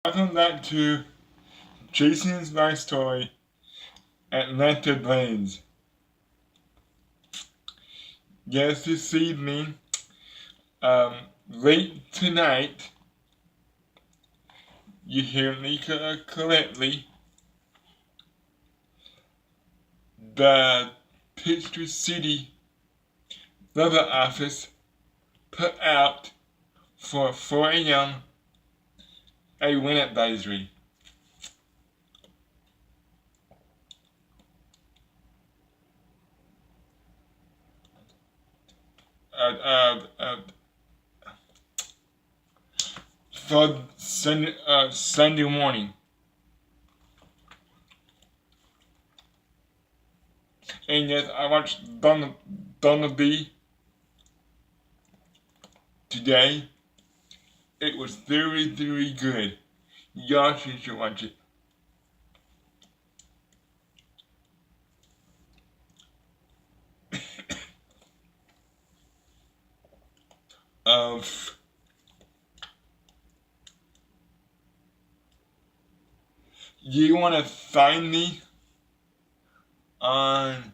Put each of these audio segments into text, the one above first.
Welcome back to Jason's Life Story, Atlanta Blaze. Yes, this evening, late tonight, you hear me correctly, the Peachtree City weather office put out for 4 a.m. a wind advisory. Uh, uh, uh, for Sunday morning. And yes, I watched Donna B today. It was very, very good. Y'all should watch it. Of you want to find me on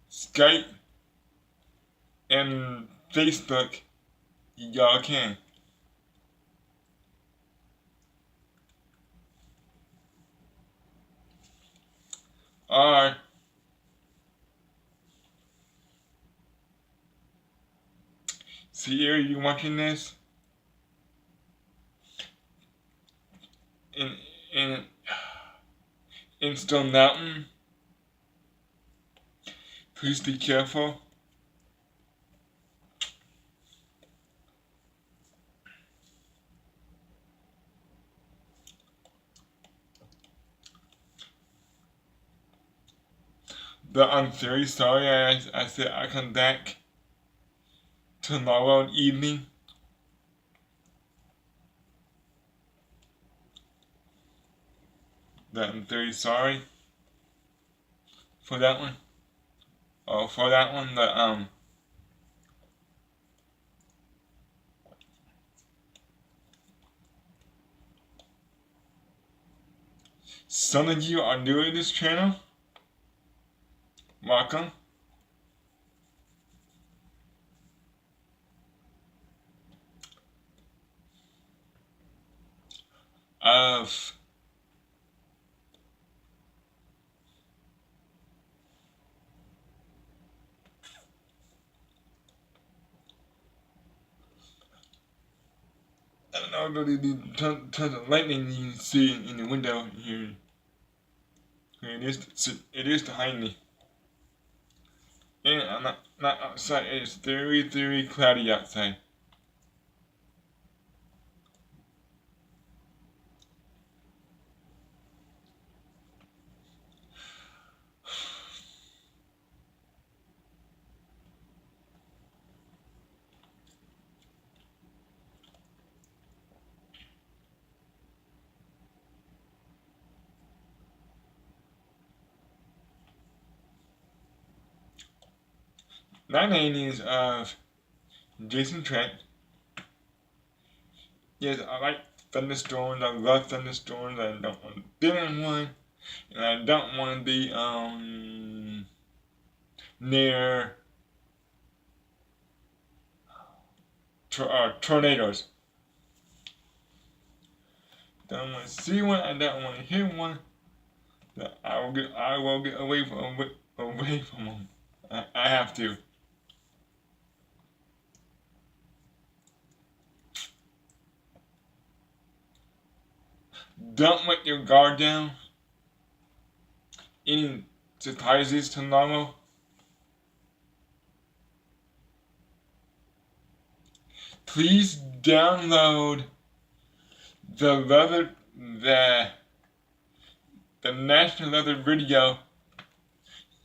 Skype and Facebook, y'all can. Or Sierra, you watching this? In in in Stone Mountain, please be careful. But I'm very sorry. I said I come back tomorrow evening. But I'm very sorry for that one. Or for that one, some of you are new to this channel. Welcome. Of I don't know the tons of lightning you can see in the window here. It is behind me. And I'm not outside. It's very, very cloudy outside. My name is Jason Trent. Yes, I like thunderstorms. I love thunderstorms. I don't want to be in one, and I don't want to be near tornadoes. Don't want to see one. I don't want to hear one. But I will get away from them. I have to. Don't let your guard down. Any surprises tomorrow? Please download the National Leather video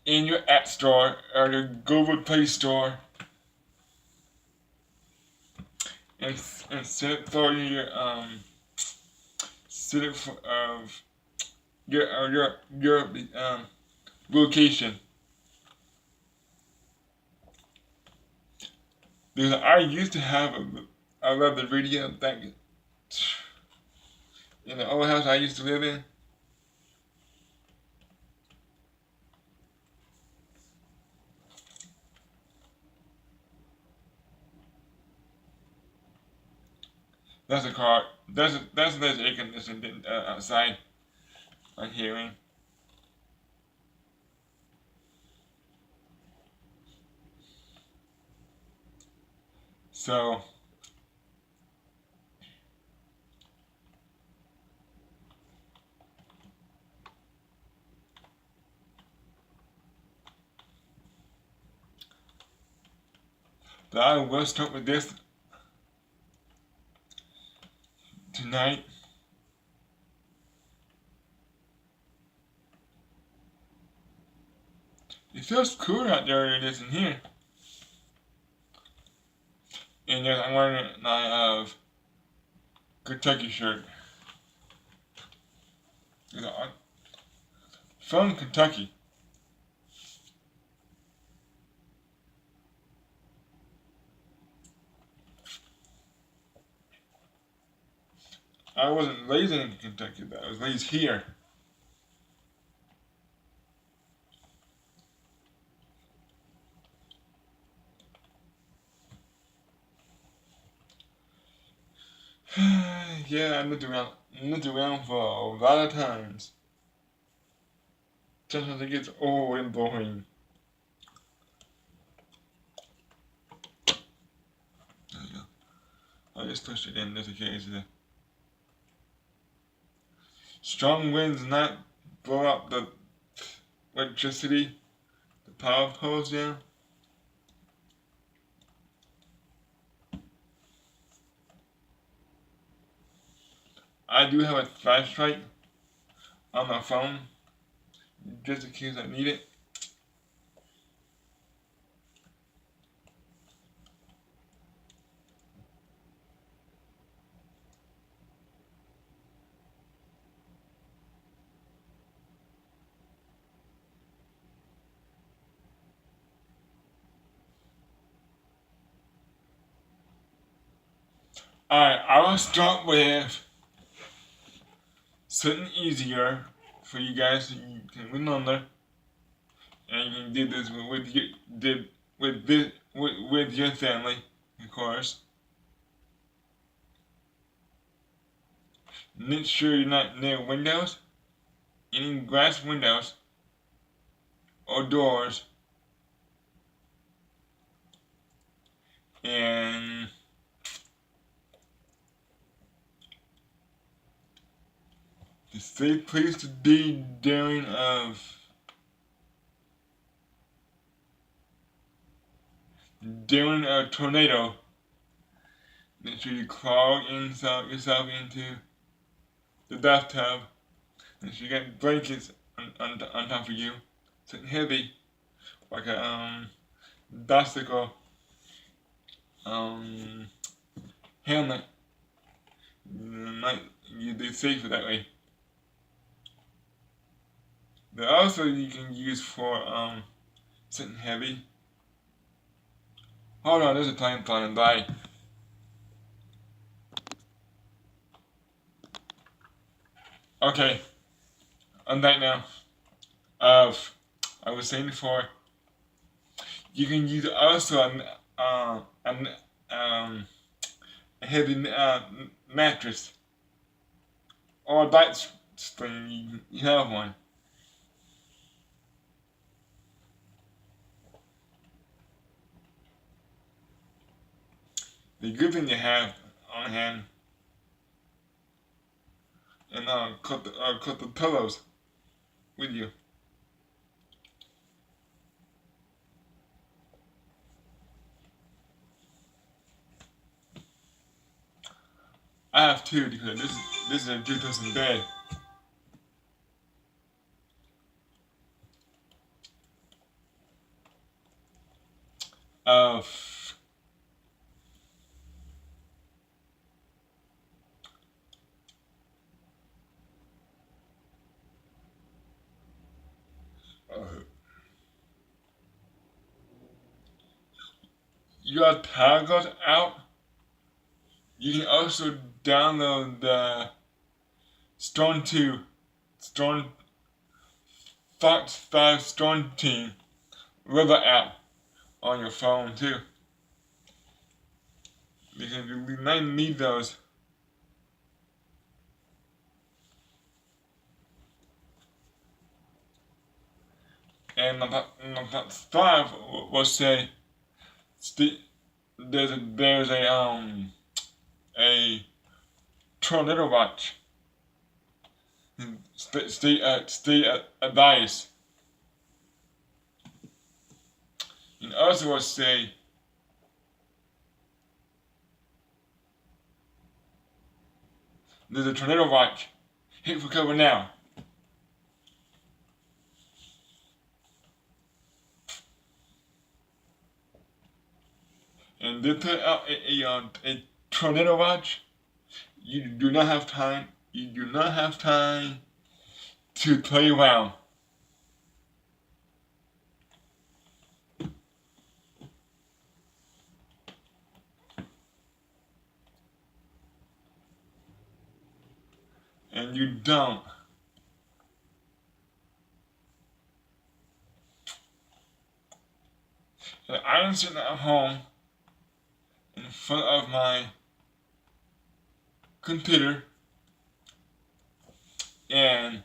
in your App Store or your Google Play Store, and set it for set it for your location. Because I used to have a leather video back in the old house I used to live in. That's a car. That's less air conditioning outside. I'm hearing. So I will start with this tonight. It feels cooler out there than it is in here. And yes, I'm wearing my Kentucky shirt. You know, from Kentucky. I wasn't raised in Kentucky, but I was raised here. Yeah, I lived around for a lot of times. Sometimes it gets old and boring. There you go. I just pushed it in just in case. Strong winds not blow up the electricity, the power poles down. I do have a flashlight on my phone, just in case I need it. Alright, I will start with something easier for you guys so you can remember, and you can do this with your family, of course. Make sure you're not near windows, any glass windows, or doors, and the safe place to be during a tornado. Make sure you crawl yourself into the bathtub. Make sure you got blankets on top of you, something heavy, like a bicycle helmet. Might you'd be safer that way. But also you can use for something heavy. Hold on, there's a plane flying by. Okay, I'm back now. I was saying before, you can use also a heavy mattress or a light spring. You have one. The good thing to have on hand, and cut the pillows with you. I have two because this is a 2-person bed. Uh, your power goes out, you can also download Storm 2, Storm Fox 5 Storm Team weather app on your phone too. Because we might need those. And my top 5 will say there's a tornado watch. Stay advice. And also will say there's a tornado watch. Hit for cover now. And they put out a tornado watch. You do not have time. You do not have time to play around. And you don't. And I'm sitting at home in front of my computer and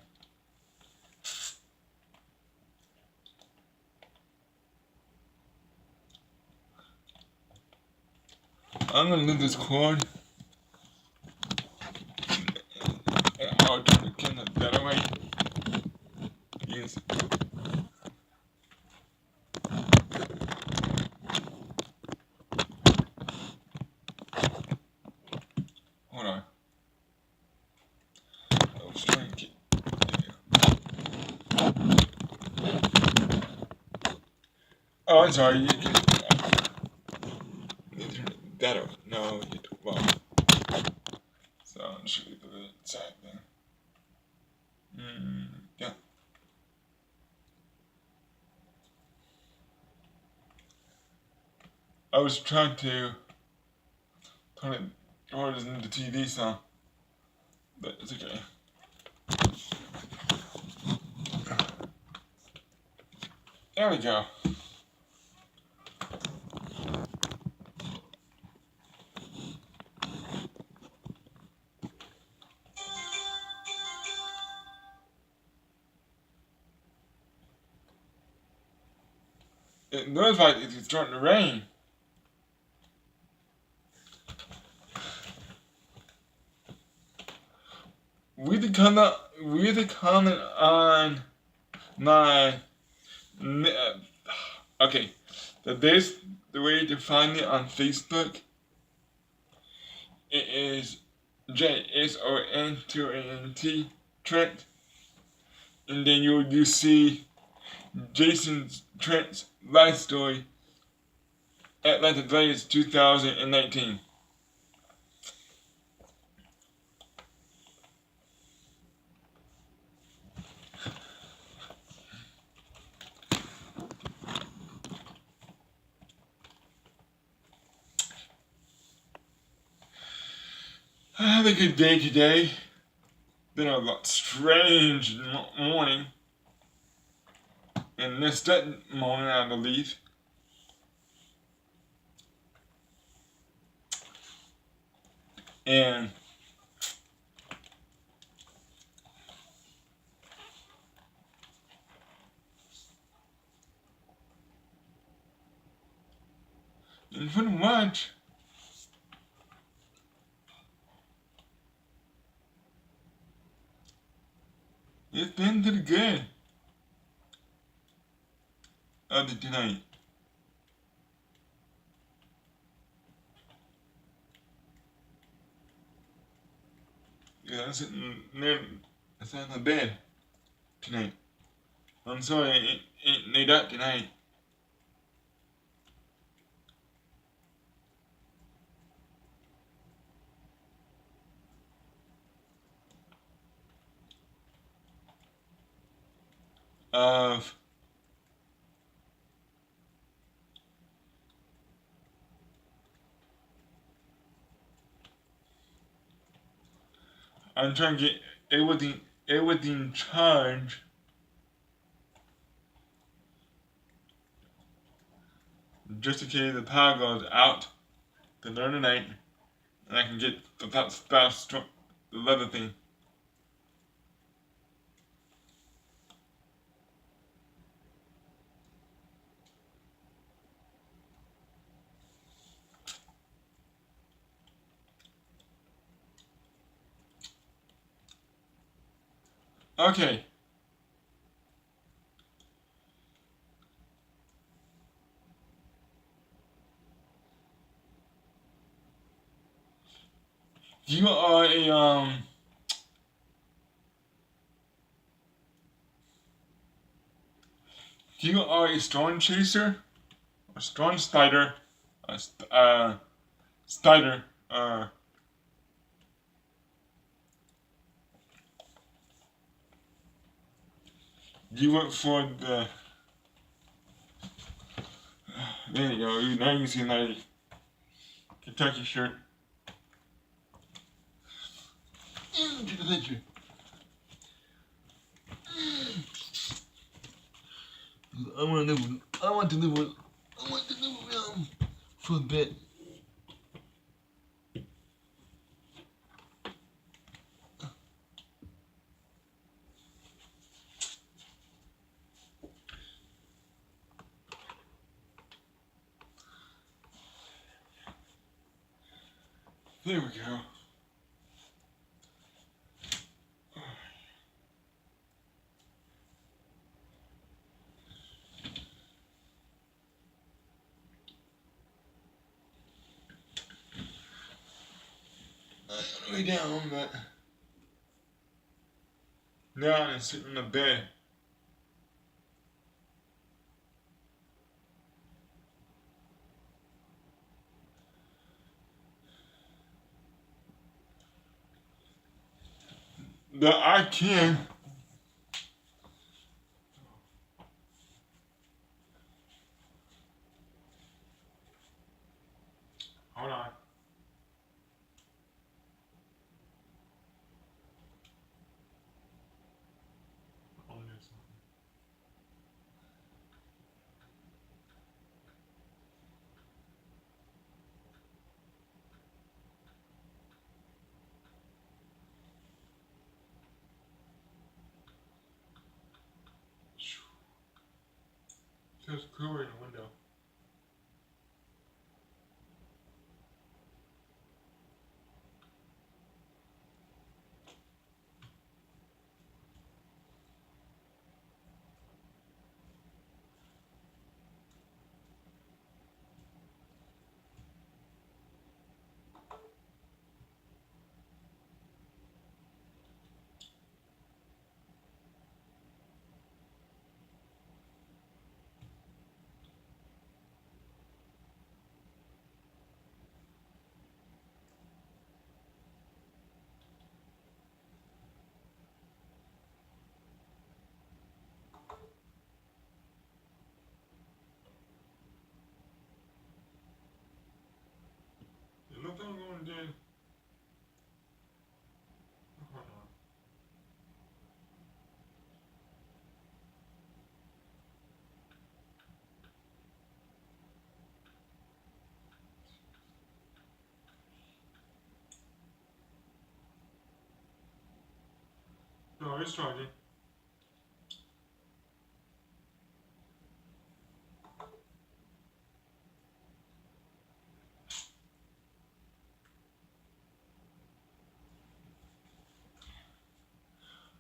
I'm gonna leave this cord. I'll turn the camera that way. Yes. Hold on. I was trying to get. Oh, I'm sorry. You can turn that over. No, you do well. So I'm just gonna leave it inside then. Yeah. I was trying to turn it towards the TV sound, but it's okay. There we go. It notified it's starting to rain. Read the comment on my. Okay, the way to find me on Facebook. It is JSON2ANT Trent, and then you see Jason Trent's life story, Atlanta Blaze 2019. I had a good day today. Been a lot strange morning. And missed that morning, I believe. And pretty much it's been pretty good tonight. Yeah, I'm sitting there inside my bed tonight. I'm sorry I ain't laid up tonight. I'm trying to get it was in it was in charge just in case the power goes out the other night, and I can get the leather thing. Okay. You are a storm chaser, a storm spider, spider. You work for the. There you go. Now you can see my Kentucky shirt. Get the picture. I want to live. I want to live with. I want to live with for a bit. There we go. I lay down, but now I'm sitting in the bed. That I can. Hold on. There's a cooler in the window. There's nothing I'm going to do. Hold on. No, it's charging.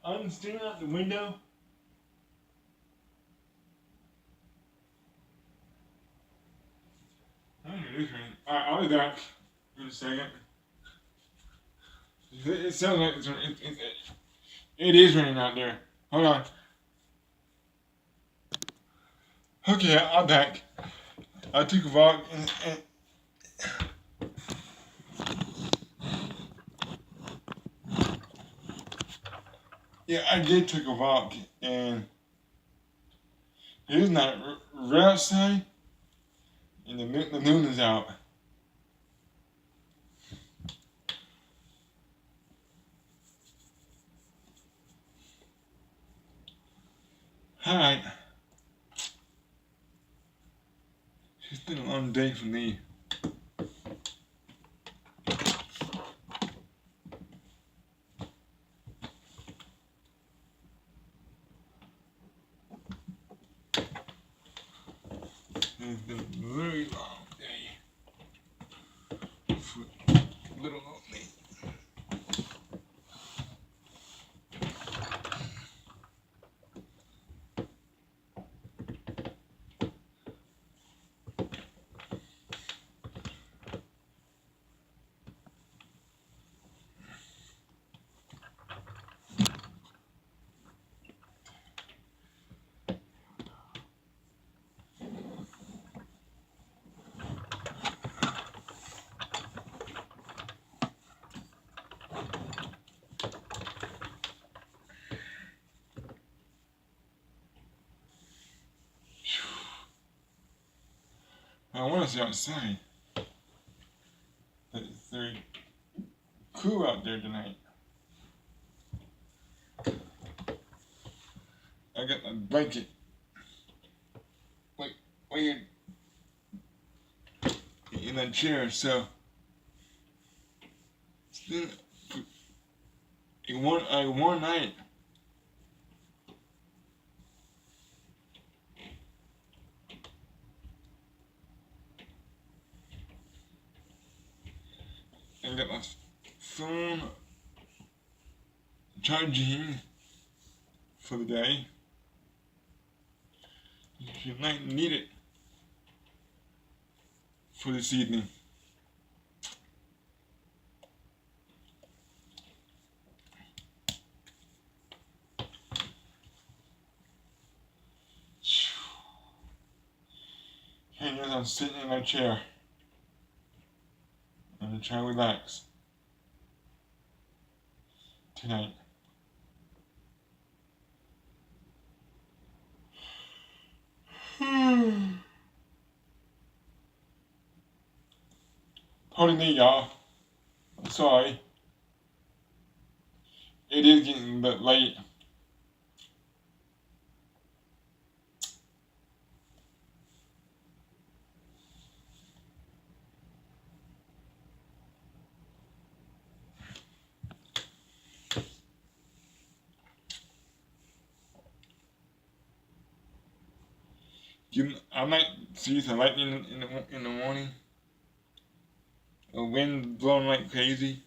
I'm staring out the window. I don't know this rain. Alright, I'll be back in a second. It sounds like it is raining out there. Hold on. Okay, I'm back. I took a walk and yeah, I did take a walk and it is not red outside and the moon is out. Alright. It's been a long day for me. It's been a very long day for little old me. I want to see outside. But it's very cool out there tonight. I got my blanket. Wait, in that chair, so it's been a one night. I got my phone charging for the day. You might need it for this evening. Hey, guys, I'm sitting in my chair. I'm gonna try to relax tonight. Pardon me, y'all. I'm sorry. It is getting a bit late. I might see some lightning in the morning. A wind blowing like crazy.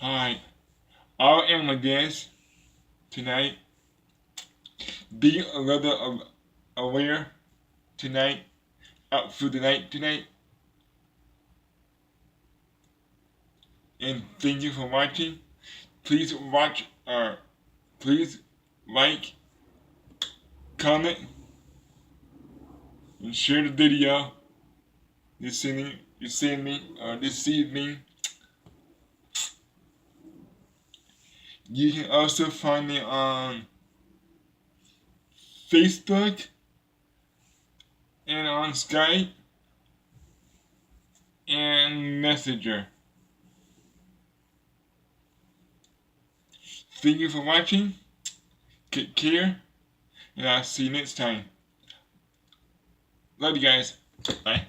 Alright. I am a guest tonight. Be a little aware tonight. Out through the night tonight. And thank you for watching. Please watch please like, comment, and share the video this evening. You can also find me on Facebook and on Skype and Messenger. Thank you for watching. Take care, and I'll see you next time. Love you guys. Bye.